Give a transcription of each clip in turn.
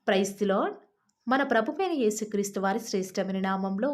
Praise the lord. మన ప్రభువైన యేసుక్రీస్తు వారి శ్రేష్టమైన నామంలో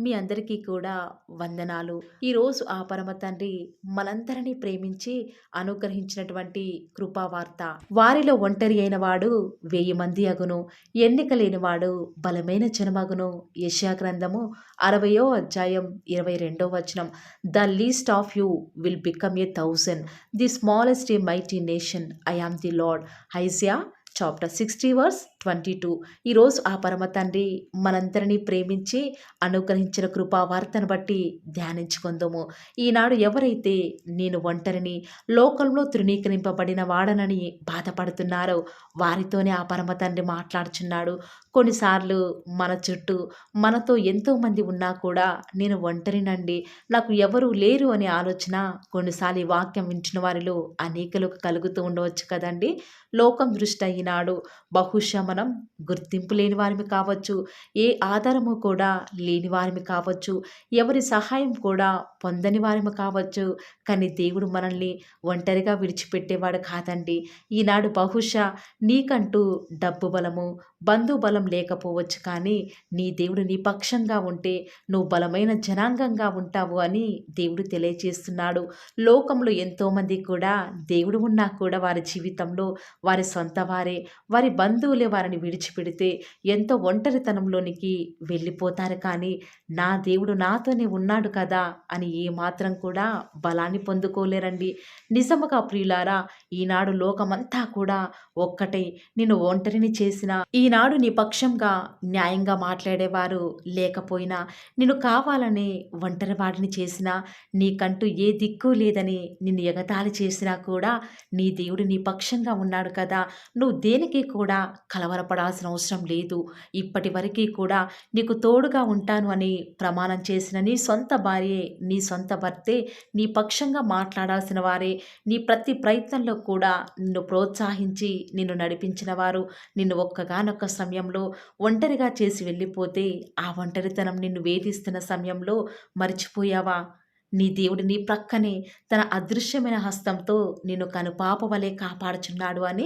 మీ అందరికీ కూడా వందనాలు. ఈరోజు ఆ పరమ తండ్రి మనందరినీ ప్రేమించి అనుగ్రహించినటువంటి కృపావార్త. వారిలో ఒంటరి అయిన వాడు 1000 మంది అగును, ఎన్నిక లేనివాడు బలమైన జనమగును. యెషయా గ్రంథము 60వ అధ్యాయం 22వ వచనం. The least of you will become a 1000, the smallest a mighty nation. I am the lord. Isaiah chapter 60 verse 22. ఈరోజు ఆ పరమ తండ్రి మనందరినీ ప్రేమించి అనుగ్రహించిన కృపావార్తను బట్టి ధ్యానించుకుందాము. ఈనాడు ఎవరైతే నేను ఒంటరిని, లోకంలో తృణీకరింపబడిన వాడనని బాధపడుతున్నారో వారితోనే ఆ పరమ తండ్రి మాట్లాడుచున్నాడు. కొన్నిసార్లు మన చుట్టూ మనతో ఎంతోమంది ఉన్నా కూడా నేను ఒంటరినండి, నాకు ఎవరు లేరు అనే ఆలోచన కొన్నిసార్లు ఈ వాక్యం వింటున్న వారిలో అనేకులకు కలుగుతూ ఉండవచ్చు కదండి. లోకం దృష్టి ఈనాడు బహుశా మనం గుర్తింపు లేని వారిమి కావచ్చు, ఏ ఆధారము కూడా లేని వారిమి కావచ్చు, ఎవరి సహాయం కూడా పొందని వారిమి కావచ్చు. కానీ దేవుడు మనల్ని ఒంటరిగా విడిచిపెట్టేవాడు కాదండి. ఈనాడు బహుశా నీకంటూ డబ్బు బలము, బంధు బలం లేకపోవచ్చు, కానీ నీ దేవుడు నీ పక్షంగా ఉంటే నువ్వు బలమైన జనాంగంగా ఉంటావు అని దేవుడు తెలియజేస్తున్నాడు. లోకంలో ఎంతోమంది కూడా దేవుడు ఉన్నా కూడా వారి జీవితంలో వారి సొంత వారే, వారి బంధువులే వారిని విడిచిపెడితే ఎంతో ఒంటరితనంలోనికి వెళ్ళిపోతారు. కానీ నా దేవుడు నాతోనే ఉన్నాడు కదా అని ఏమాత్రం కూడా బలాన్ని పొందుకోలేరండి. నిజముగా ప్రియులారా, ఈనాడు లోకమంతా కూడా ఒక్కటే నిన్ను ఒంటరిని చేసిన, ఈనాడు నీ పక్షంగా న్యాయంగా మాట్లాడేవారు లేకపోయినా, నిన్ను కావాలని ఒంటరి వాడిని చేసినా, నీకంటూ ఏ దిక్కు లేదని నిన్ను ఎగతాళి చేసినా కూడా నీ దేవుడు నీ పక్షంగా ఉన్నాడు కదా. నువ్వు దేనికి కూడా కలవరపడాల్సిన అవసరం లేదు. ఇప్పటి వరకు కూడా నీకు తోడుగా ఉంటాను అని ప్రమాణం చేసిన నీ సొంత భార్యే, నీ సొంత భర్తే నీ పక్షంగా మాట్లాడాల్సిన వారే, నీ ప్రతి ప్రయత్నంలో కూడా నిన్ను ప్రోత్సహించి నిన్ను నడిపించిన వారు నిన్ను ఒక్కగానొక్క సమయంలో ఒంటరిగా చేసి వెళ్ళిపోతే ఆ ఒంటరితనం నిన్ను వేధిస్తున్న సమయంలో మర్చిపోయావా? నీ దేవుడు నీ ప్రక్కనే తన అదృశ్యమైన హస్తంతో నిన్ను కనుపాప వలె కాపాడుచున్నాడు అని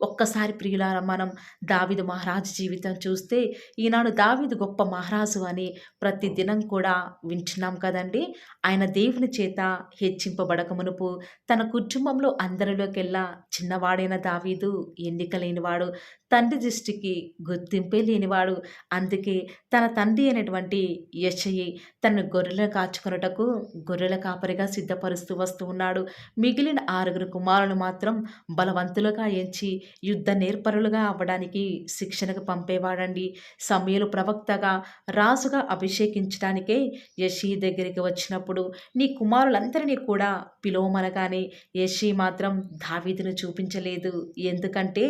ఒక్కసారి ప్రియులారా మనం దావీదు మహారాజు జీవితం చూస్తే, ఈనాడు దావీదు గొప్ప మహారాజు అని ప్రతి దినం కూడా వింటున్నాం కదండి. ఆయన దేవుని చేత హెచ్చింపబడక మునుపు తన కుటుంబంలో అందరిలోకెల్లా చిన్నవాడైన దావీదు ఎన్నిక లేనివాడు, తండ్రి దృష్టికి గుర్తింపే లేనివాడు. అందుకే తన తండ్రి అయినటువంటి యెషయి తనను గొర్రెలను కాచుకొనుటకు గొర్రెల కాపరిగా సిద్ధపరుస్తూ వస్తూ ఉన్నాడు. మిగిలిన 6 కుమారులు మాత్రం బలవంతులుగా ఎంచి యుద్ధ నేర్పరులుగా అవ్వడానికి శిక్షణకు పంపేవాడండి. సమూయేలు ప్రవక్తగా, రాజుగా అభిషేకించడానికే యెషయి దగ్గరికి వచ్చినప్పుడు నీ కుమారులందరినీ కూడా పిలువమనగానే యెషయి మాత్రం దావీదును చూపించలేదు. ఎందుకంటే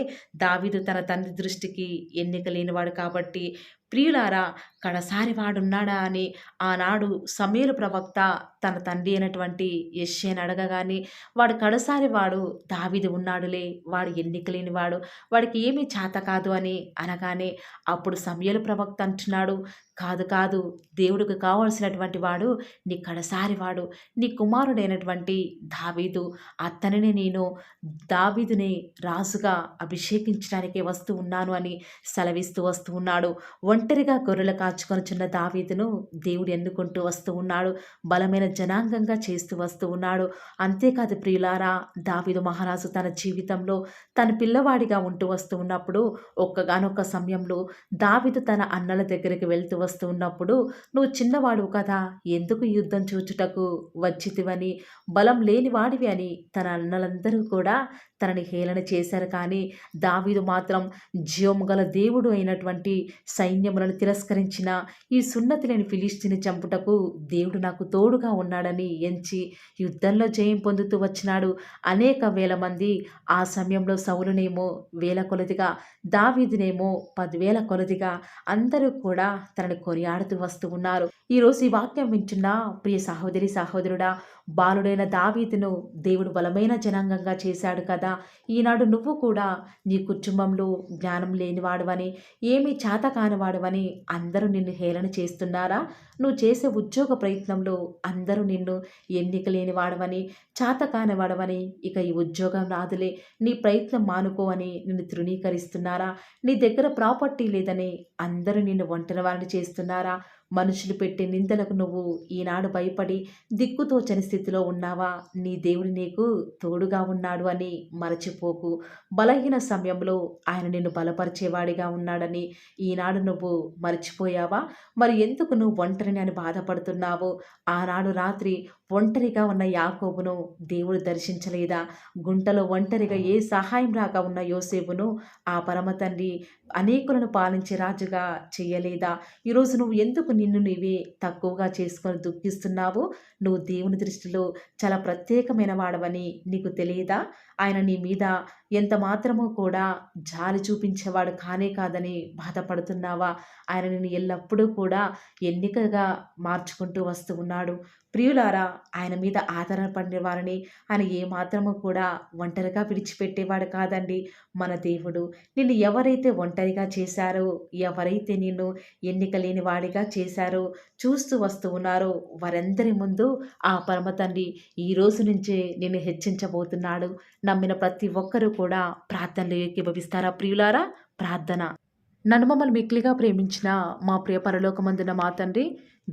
దావీదు తన తండ్రి దృష్టికి ఎన్నిక లేనివాడు కాబట్టి. ప్రియులారా, కడసారి వాడున్నాడా అని ఆనాడు సమూయేలు ప్రవక్త తన తండ్రి అయినటువంటి యెషయిని అడగగానే, వాడు కడసారి వాడు దావీదు ఉన్నాడులే, వాడు ఎన్నిక లేనివాడు, వాడికి ఏమీ చేత కాదు అని అనగానే అప్పుడు సమూయేలు ప్రవక్త అంటున్నాడు, కాదు కాదు, దేవుడికి కావాల్సినటువంటి వాడు నీ కడసారి వాడు, నీ కుమారుడైనటువంటి దావీదు. అతనిని నేను దావీదుని రాజుగా అభిషేకించడానికే వస్తూ ఉన్నాను అని సెలవిస్తూ వస్తూ ఉన్నాడు. ఒంటరిగా గొర్రెలు కాచుకొనుచున్న దావీదును దేవుడు ఎన్నుకుంటూ వస్తూ ఉన్నాడు. బలమైన జనాంగంగా చేస్తూ వస్తూ ఉన్నాడు. అంతేకాదు ప్రియులారా, దావీదు మహారాజు తన జీవితంలో తన పిల్లవాడిగా ఉంటూ వస్తూ ఉన్నప్పుడు ఒక్కగానొక్క సమయంలో దావీదు తన అన్నల దగ్గరికి వెళ్తూ వస్తూ ఉన్నప్పుడు, నువ్వు చిన్నవాడువు కదా, ఎందుకు యుద్ధం చూచుటకు వచ్చితివని, బలం లేని వాడివి అని తన అన్నలందరూ కూడా తనని హేళన చేశారు. కానీ దావీదు మాత్రం జీవము గల దేవుడు అయినటువంటి సైన్యములను తిరస్కరించిన ఈ సున్నతి లేని ఫిలిష్తీని చంపుటకు దేవుడు నాకు తోడుగా ఉన్నాడని ఎంచి యుద్ధంలో జయం పొందుతూ వచ్చినాడు. అనేక వేల మంది ఆ సమయంలో సౌలునేమో వేల కొలదిగా, దావీదునేమో 10,000 కొలదిగా అందరూ కూడా తనని కొనియాడుతూ వస్తూ ఉన్నారు. ఈరోజు ఈ వాక్యం వింటున్న ప్రియ సహోదరి సహోదరుడా, బాలుడైన దావీదును దేవుడు బలమైన జనాంగంగా చేశాడు కదా! ఈనాడు నువ్వు కూడా నీ కుటుంబంలో జ్ఞానం లేనివాడివని, ఏమీ చేత కానివాడివని అందరూ నిన్ను హేళన చేస్తున్నారా? నువ్వు చేసే ఉద్యోగ ప్రయత్నంలో అందరూ నిన్ను ఎన్నిక లేనివాడవని, చేత కానివాడవని, ఇక ఈ ఉద్యోగం రాదులే, నీ ప్రయత్నం మానుకో అని నిన్ను తృణీకరిస్తున్నారా? నీ దగ్గర ప్రాపర్టీ లేదని అందరూ నిన్ను ఒంటరివాడిని చేస్తున్నారా? మనుషులు పెట్టే నిందలకు నువ్వు ఈనాడు భయపడి దిక్కుతోచని స్థితిలో ఉన్నావా? నీ దేవుడు నీకు తోడుగా ఉన్నాడు అని మరచిపోకు. బలహీన సమయంలో ఆయన నిన్ను బలపరిచేవాడిగా ఉన్నాడని ఈనాడు నువ్వు మర్చిపోయావా? మరి ఎందుకు నువ్వు ఒంటరిని అని బాధపడుతున్నావు? ఆనాడు రాత్రి ఒంటరిగా ఉన్న యాకోబును దేవుడు దర్శించలేదా? గుంటలో ఒంటరిగా ఏ సహాయం రాక ఉన్న యోసేపును ఆ పరమ తండ్రి అనేకులను పాలించే రాజుగా చేయలేదా? ఈరోజు నువ్వు ఎందుకు నిన్ను నీవే తక్కువగా చేసుకొని దుఃఖిస్తున్నావు? నువ్వు దేవుని దృష్టిలో చాలా ప్రత్యేకమైన వాడవని నీకు తెలియదా? ఆయన నీ మీద ఎంత మాత్రమూ కూడా జాలి చూపించేవాడు కానే కాదని బాధపడుతున్నావా? ఆయన నిన్ను ఎల్లప్పుడూ కూడా ఎన్నికగా మార్చుకుంటూ వస్తూ ఉన్నాడు. ప్రియులారా, ఆయన మీద ఆధారపడిన వారిని ఆయన ఏమాత్రము కూడా ఒంటరిగా విడిచిపెట్టేవాడు కాదండి మన దేవుడు. నిన్ను ఎవరైతే ఒంటరిగా చేశారో, ఎవరైతే నిన్ను ఎన్నిక లేని వాడిగా చేశారో, చూస్తూ వస్తూ ఉన్నారో వారందరి ముందు ఆ పరమ తండ్రి ఈ రోజు నుంచే నిన్ను హెచ్చించబోతున్నాడు. నమ్మిన ప్రతి ఒక్కరూ కూడా ప్రార్థనలో ఏకీభవిస్తారా ప్రియులారా? ప్రార్థన. నన్ను మమ్మల్ని మిక్కిలిగా ప్రేమించిన మా ప్రియ పరలోకమందున మా తండ్రి,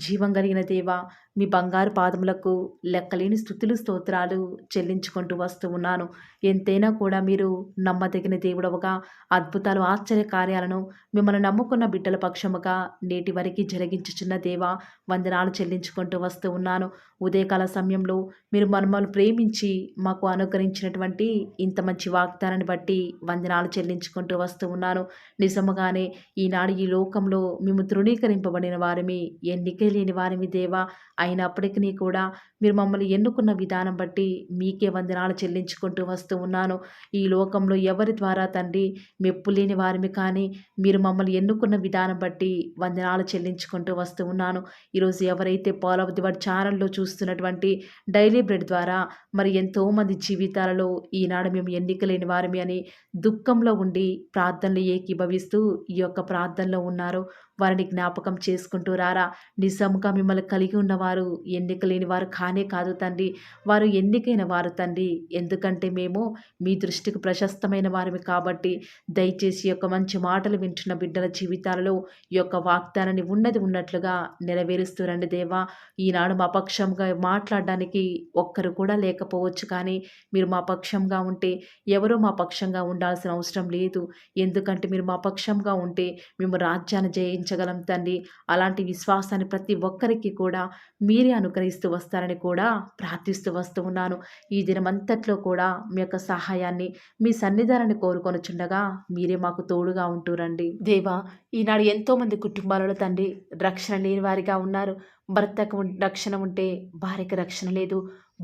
జీవం కలిగిన దేవా, మీ బంగారు పాదములకు లెక్కలేని స్తుతులు స్తోత్రాలు చెల్లించుకుంటూ వస్తూ ఉన్నాను. ఎంతైనా కూడా మీరు నమ్మదగిన దేవుడవుగా, అద్భుతాలు ఆశ్చర్య కార్యాలను మిమ్మల్ని నమ్ముకున్న బిడ్డల పక్షముగా నేటి వరకు జరిగించుచున్న దేవా, వందనాలు చెల్లించుకుంటూ వస్తూ ఉన్నాను. ఉదయకాల సమయంలో మీరు మమ్మల్ని ప్రేమించి మాకు అనుగ్రహించినటువంటి ఇంత మంచి వాగ్దానాన్ని బట్టి వందనాలు చెల్లించుకుంటూ వస్తూ ఉన్నాను. నిజముగానే ఈనాడు ఈ లోకంలో మేము తృణీకరింపబడిన వారిమి, ఎన్నిక లేని వారిమి దేవా. అయినప్పటికీ కూడా మీరు మమ్మల్ని ఎన్నుకున్న విధానం బట్టి మీకే వందనాలు చెల్లించుకుంటూ వస్తూ ఉన్నాను. ఈ లోకంలో ఎవరి ద్వారా తండ్రి మెప్పు లేని వారిమి కానీ మీరు మమ్మల్ని ఎన్నుకున్న విధానం బట్టి వందనాలు చెల్లించుకుంటూ వస్తూ ఉన్నాను. ఈరోజు ఎవరైతే పాల్ ఆఫ్ ది వర్డ్ ఛానల్లో చూస్తున్నటువంటి డైలీ బ్రెడ్ ద్వారా మరి ఎంతోమంది జీవితాలలో ఈనాడు మేము ఎన్నిక లేని వారిమి అని దుఃఖంలో ఉండి ప్రార్థనలు ఏకీభవిస్తూ ఈ యొక్క ప్రార్థనలో ఉన్నారు. వారిని జ్ఞాపకం చేసుకుంటూ రారా. నిజంగా మిమ్మల్ని కలిగి ఉన్నవారు ఎన్నిక లేని వారు కానే కాదు తండ్రి, వారు ఎన్నికైన వారు తండ్రి. ఎందుకంటే మేము మీ దృష్టికి ప్రశస్తమైన వారిమి కాబట్టి దయచేసి ఈ యొక్క మంచి మాటలు వింటున్న బిడ్డల జీవితాలలో ఈ యొక్క వాగ్దానాన్ని ఉన్నది ఉన్నట్లుగా నెరవేరుస్తూ రండి దేవా. ఈనాడు మా పక్షంగా మాట్లాడడానికి ఒక్కరు కూడా లేకపోవచ్చు, కానీ మీరు మా పక్షంగా ఉంటే ఎవరో మా పక్షంగా ఉండాల్సిన అవసరం లేదు. ఎందుకంటే మీరు మా పక్షంగా ఉంటే మేము రాజ్యాన్ని జయించగలం తండ్రి. అలాంటి విశ్వాసాన్ని ప్రతి ఒక్కరికి కూడా మీరే అనుగ్రహిస్తూ వస్తారని కూడా ప్రార్థిస్తూ వస్తూ ఉన్నాను. ఈ దినమంతట్లో కూడా మీ యొక్క సహాయాన్ని, మీ సన్నిధానాన్ని కోరుకొనుచుండగా మీరే మాకు తోడుగా ఉంటూరండి దేవా. ఈనాడు ఎంతోమంది కుటుంబాలలో తండ్రి రక్షణ లేని వారిగా ఉన్నారు. భర్తకు రక్షణ ఉంటే భార్యకు రక్షణ లేదు,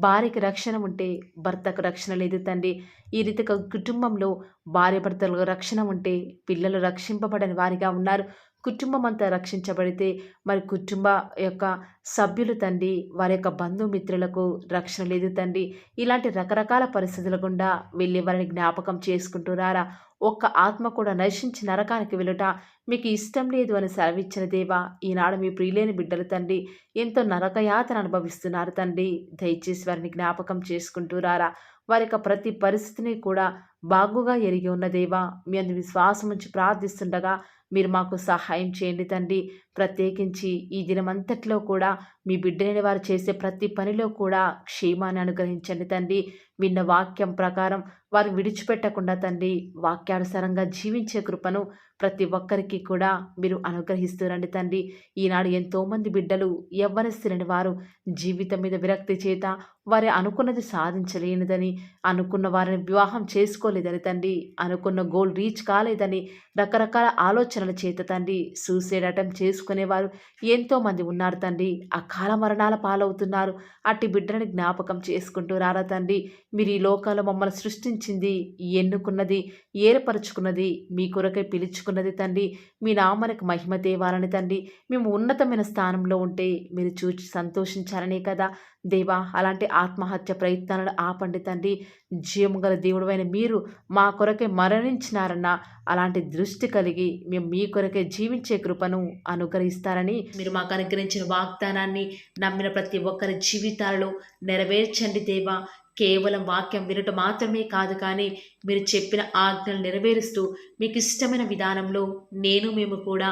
భార్యకి రక్షణ ఉంటే భర్తకు రక్షణ లేదు తండ్రి. ఈ రీతిగా కుటుంబంలో భార్య భర్తలకు రక్షణ ఉంటే పిల్లలు రక్షింపబడని వారిగా ఉన్నారు. కుటుంబం అంతా రక్షించబడితే మరి కుటుంబ యొక్క సభ్యులు తండ్రి వారి యొక్క బంధుమిత్రులకు రక్షణ లేదు తండ్రి. ఇలాంటి రకరకాల పరిస్థితుల గుండా వెళ్ళి వారిని జ్ఞాపకం చేసుకుంటూ రారా. ఒక్క ఆత్మ కూడా నశించి నరకానికి వెళ్ళుట మీకు ఇష్టం లేదు అని సెలవిచ్చిన దేవా, ఈనాడు మీ ప్రియులేని బిడ్డలు తండ్రి ఎంతో నరకయాతన అనుభవిస్తున్నారు తండ్రి. దయచేసి వారిని జ్ఞాపకం చేసుకుంటూ రారా. వారి యొక్క ప్రతి పరిస్థితిని కూడా బాగుగా ఎరిగి ఉన్న దేవా, మీ అందు విశ్వాసం ఉంచి ప్రార్థిస్తుండగా మీరు మాకు సహాయం చేయండి తండ్రి. ప్రత్యేకించి ఈ దినమంతట్లో కూడా మీ బిడ్డలైన వారు చేసే ప్రతి పనిలో కూడా క్షేమాన్ని అనుగ్రహించండి తండ్రి. విన్న వాక్యం ప్రకారం వారు విడిచిపెట్టకుండా తండ్రి వాక్యానుసారంగా జీవించే కృపను ప్రతి ఒక్కరికి కూడా మీరు అనుగ్రహిస్తూ రండి తండ్రి. ఈనాడు ఎంతోమంది బిడ్డలు యవ్వనస్తులని వారు జీవితం మీద విరక్తి చేత వారి అనుకున్నది సాధించలేనిదని, అనుకున్న వారిని వివాహం చేసుకోలేని చేసుకోలేదని తండ్రి, అనుకున్న గోల్ రీచ్ కాలేదని రకరకాల ఆలోచనల చేత తండ్రి సూసైడ్ అటెంప్ట్ చేసుకునేవారు ఎంతోమంది ఉన్నారు తండ్రి. అకాల మరణాల పాలవుతున్నారు. అట్టి బిడ్డలని జ్ఞాపకం చేసుకుంటూ రారా తండ్రి. మీరు ఈ లోకంలో మమ్మల్ని సృష్టించింది, ఎన్నుకున్నది, ఏర్పరచుకున్నది, మీ కొరకై పిలుచుకున్నది తండ్రి. మీ నామానికి మహిమ తేవాలని తండ్రి. మేము ఉన్నతమైన స్థానంలో ఉంటే మీరు చూచి సంతోషించాలనే కదా దేవా. అలాంటి ఆత్మహత్య ప్రయత్నాలను ఆపండి తండ్రి. జీవము గల దేవుడైన మీరు మా కొరకే మరణించినారన్న అలాంటి దృష్టి కలిగి మేము మీ కొరకే జీవించే కృపను అనుగ్రహిస్తారని మీరు మాకు అనుగ్రహించిన వాగ్దానాన్ని నమ్మిన ప్రతి ఒక్కరి జీవితాలలో నెరవేర్చండి దేవా. కేవలం వాక్యం వినటం మాత్రమే కాదు, కానీ మీరు చెప్పిన ఆజ్ఞలు నెరవేరుస్తూ మీకు ఇష్టమైన విధానంలో మేము కూడా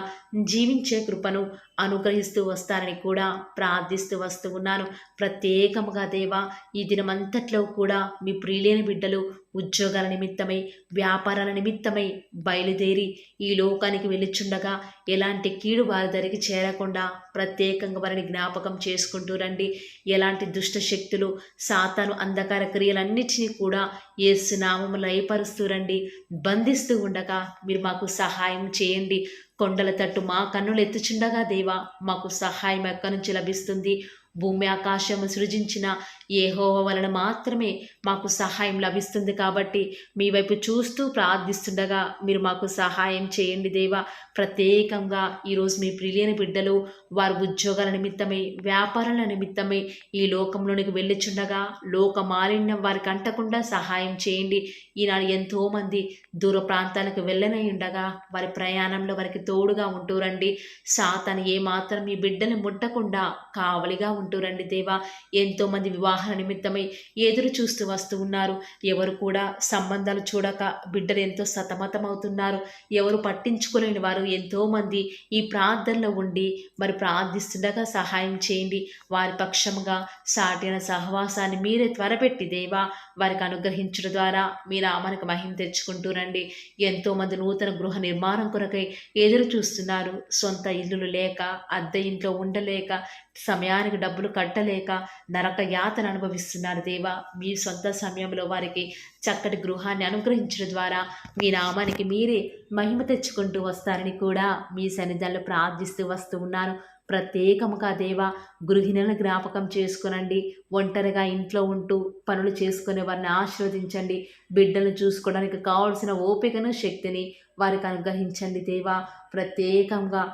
జీవించే కృపను అనుగ్రహిస్తూ వస్తారని కూడా ప్రార్థిస్తూ వస్తూ ఉన్నాను. ప్రత్యేకముగా దేవా, ఈ దినమంతట్లో కూడా మీ ప్రియులైన బిడ్డలు ఉద్యోగాల నిమిత్తమై, వ్యాపారాల నిమిత్తమై బయలుదేరి ఈ లోకానికి వెళ్ళిచుండగా ఎలాంటి కీడు వారి దరికి చేరకుండా ప్రత్యేకంగా వారిని జ్ఞాపకం చేసుకుంటూ రండి. ఎలాంటి దుష్ట శక్తులు, సాతాను అంధకార క్రియలన్నిటినీ కూడా యేసు నామములో లయపరుస్తూ రండి. బంధిస్తూ ఉండగా మీరు మాకు సహాయం చేయండి. కొండల తట్టు మా కన్నులు ఎత్తుచుండగా దేవా, మాకు సహాయం ఎక్కడి నుంచి లభిస్తుంది? భూమి ఆకాశము సృజించిన యెహోవా వలన మాత్రమే మాకు సహాయం లభిస్తుంది. కాబట్టి మీ వైపు చూస్తూ ప్రార్థిస్తుండగా మీరు మాకు సహాయం చేయండి దేవా. ప్రత్యేకంగా ఈరోజు మీ ప్రియులైన బిడ్డలు వారి ఉద్యోగాల నిమిత్తమై, వ్యాపారాల నిమిత్తమై ఈ లోకంలోనికి వెళ్ళిచుండగా లోక మాలిన్యం వారికి అంటకుండా సహాయం చేయండి. ఈనాడు ఎంతోమంది దూర ప్రాంతాలకు వెళ్ళనై ఉండగా వారి ప్రయాణంలో వారికి తోడుగా ఉంటూరండి. సాతాను ఏమాత్రం మీ బిడ్డని ముట్టకుండా కావలిగా ఉంటూరండి దేవా. ఎంతోమంది వివాహాల నిమిత్తమై ఎదురు చూస్తూ వస్తూ ఉన్నారు. ఎవరు కూడా సంబంధాలు చూడక బిడ్డలు ఎంతో సతమతం అవుతున్నారు. ఎవరు పట్టించుకోలేని వారు ఎంతోమంది ఈ ప్రార్థనలో ఉండి మరి ప్రార్థిస్తుండగా సహాయం చేయండి. వారి పక్షముగా సాటిన సహవాసాన్ని మీరే త్వరపెట్టి దేవా వారికి అనుగ్రహించడం ద్వారా మీ నామానికి మహిమ తెచ్చుకుంటూ రండి. ఎంతోమంది నూతన గృహ నిర్మాణం కొరకై ఎదురు చూస్తున్నారు. సొంత ఇల్లులు లేక, అద్దె ఇంట్లో ఉండలేక, సమయానికి డబ్బులు కట్టలేక నరక యాతన అనుభవిస్తున్నారు దేవా. మీ సొంత సమయంలో వారికి చక్కటి గృహాన్ని అనుగ్రహించడం ద్వారా మీ నామానికి మీరే మహిమ తెచ్చుకుంటూ వస్తారని కూడా మీ సన్నిధానంలో ప్రార్థిస్తూ వస్తూ ఉన్నాను. ప్రత్యేకముగా దేవా, గృహిణులను జ్ఞాపకం చేసుకునండి. ఒంటరిగా ఇంట్లో ఉంటూ పనులు చేసుకునే వారిని ఆశీర్వదించండి. బిడ్డలను చూసుకోవడానికి కావాల్సిన ఓపికను, శక్తిని వారికి అనుగ్రహించండి దేవా. ప్రత్యేకంగా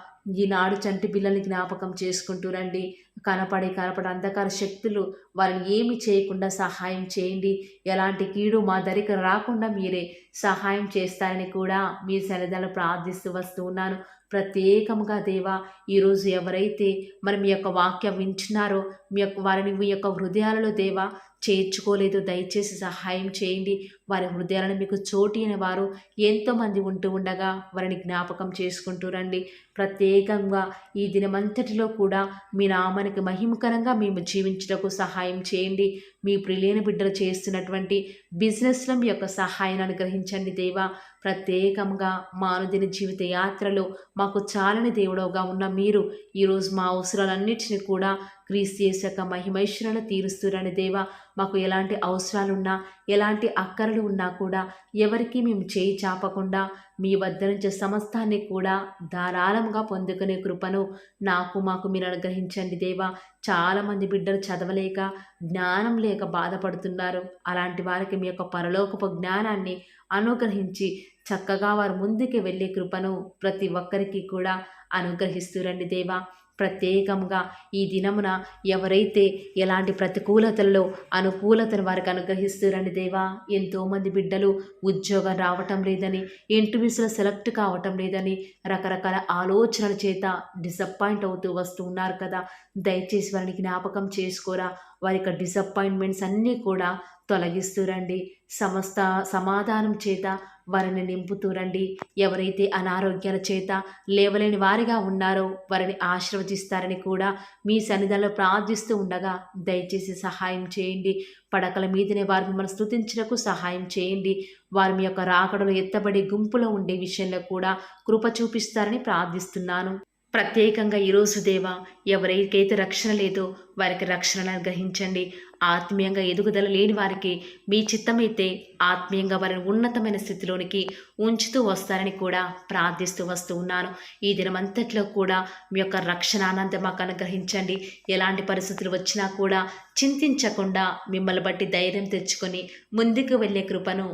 ఈనాడు చంటి పిల్లల్ని జ్ఞాపకం చేసుకుంటూ రండి. కనపడే అంధకార శక్తులు వారిని ఏమి చేయకుండా సహాయం చేయండి. ఎలాంటి కీడు మా దరికి రాకుండా మీరే సహాయం చేస్తారని కూడా మీ సన్నిధానంలో ప్రార్థిస్తూ వస్తూ ఉన్నాను. ప్రత్యేకముగా దేవా, ఈరోజు ఎవరైతే మరి మీ యొక్క వాక్యం వింటున్నారో వారిని మీ యొక్క హృదయాలలో దేవా చేర్చుకోలేదు, దయచేసి సహాయం చేయండి. వారి హృదయాలను మీకు చోటి అయిన వారు ఎంతోమంది ఉంటూ ఉండగా వారిని జ్ఞాపకం చేసుకుంటూ రండి. ప్రత్యేకంగా ఈ దినమంతటిలో కూడా మీ నామానికి మహిమకరంగా మేము జీవించుటకు సహాయం చేయండి. మీ ప్రియులైన బిడ్డలు చేస్తున్నటువంటి బిజినెస్లో మీ యొక్క సహాయాన్ని అనుగ్రహించండి దేవా. ప్రత్యేకంగా మా అనుదిన జీవిత యాత్రలో మాకు చాలని దేవుడవుగా ఉన్న మీరు ఈరోజు మా అవసరాలన్నిటిని కూడా క్రీస్తు యేసు యొక్క మహిమైశ్వరాలు తీరుస్తురని దేవా. మాకు ఎలాంటి అవసరాలున్నా, ఎలాంటి అక్కరలు ఉన్నా కూడా ఎవరికి మేము చేయి చాపకుండా మీ వద్ద నుంచి సమస్తాన్ని కూడా ధారాళంగా పొందుకునే కృపను మాకు మీరు అనుగ్రహించండి దేవా. చాలామంది బిడ్డలు చదవలేక, జ్ఞానం లేక బాధపడుతున్నారు. అలాంటి వారికి మీ యొక్క పరలోకపు జ్ఞానాన్ని అనుగ్రహించి చక్కగా వారు ముందుకు వెళ్ళే కృపను ప్రతి ఒక్కరికి కూడా అనుగ్రహిస్తూ రండి దేవా. ప్రత్యేకంగా ఈ దినమున ఎవరైతే ఎలాంటి ప్రతికూలతల్లో అనుకూలతను వారికి అనుగ్రహిస్తూ రండి దేవా. ఎంతోమంది బిడ్డలు ఉద్యోగం రావటం లేదని, ఇంటర్వ్యూస్లో సెలెక్ట్ కావటం లేదని రకరకాల ఆలోచనల చేత డిసప్పాయింట్ అవుతూ వస్తూ ఉన్నారు కదా. దయచేసి వారిని జ్ఞాపకం చేసుకోరా. వారి యొక్క డిసప్పాయింట్మెంట్స్ అన్నీ కూడా తొలగిస్తూ రండి. సమస్త సమాధానం చేత వారిని నింపుతూ రండి. ఎవరైతే అనారోగ్యాల చేత లేవలేని వారిగా ఉన్నారో వారిని ఆశీర్వదిస్తారని కూడా మీ సన్నిధానంలో ప్రార్థిస్తూ ఉండగా దయచేసి సహాయం చేయండి. పడకల మీదనే వారు మిమ్మల్ని స్తుతించుటకు సహాయం చేయండి. వారి మీ యొక్క రాకడలో ఎత్తబడి గుంపులో ఉండే విషయంలో కూడా కృప చూపిస్తారని ప్రార్థిస్తున్నాను. ప్రత్యేకంగా ఈరోజు దేవా, ఎవరికైతే రక్షణ లేదో వారికి రక్షణను అనుగ్రహించండి. ఆత్మీయంగా ఎదుగుదల లేని వారికి మీ చిత్తమైతే ఆత్మీయంగా వారిని ఉన్నతమైన స్థితిలోనికి ఉంచుతూ వస్తారని కూడా ప్రార్థిస్తూ వస్తూ ఉన్నాను. ఈ దినమంతట్లో కూడా మీ యొక్క రక్షణ ఆనందం మాకు అనుగ్రహించండి. ఎలాంటి పరిస్థితులు వచ్చినా కూడా చింతించకుండా మిమ్మల్ని బట్టి ధైర్యం తెచ్చుకొని ముందుకు వెళ్ళే కృపను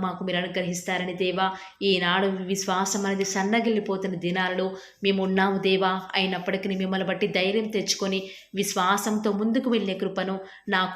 మాకు మీరు అనుగ్రహిస్తారని దేవా, ఈనాడు విశ్వాసం అనేది సన్నగిల్లిపోతున్న దినాలలో మేము ఉన్నాము దేవా. అయినప్పటికీ మిమ్మల్ని బట్టి ధైర్యం తెచ్చుకొని విశ్వాసంతో ముందుకు వెళ్ళే కృపను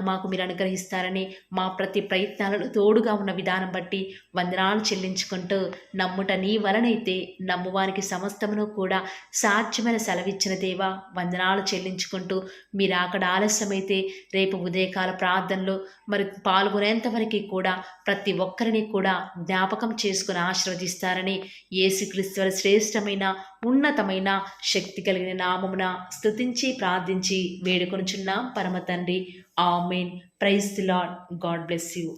మాకు మీరు అనుగ్రహిస్తారని మా ప్రతి ప్రయత్నాలను తోడుగా ఉన్న విధానం బట్టి వందనాలు చెల్లించుకుంటూ, నమ్ముట నీ వలనైతే నమ్మువానికి సమస్తమును కూడా సాధ్యమైన సెలవిచ్చిన దేవా వందనాలు చెల్లించుకుంటూ, మీరు అక్కడ ఆలస్యమైతే రేపు ఉదయకాల ప్రార్థనలో మరి పాల్గొనేంతవరకు కూడా ప్రతి ఒక్కరిని కూడా జ్ఞాపకం చేసుకుని ఆశీర్వదిస్తారని యేసుక్రీస్తు వారి శ్రేష్టమైన ఉన్నతమైన శక్తి కలిగిన నామమున స్తుతించి ప్రార్థించి వేడుకొనుచున్నాం పరమ తండ్రి. ఆమేన్. Praise the lord. God bless you.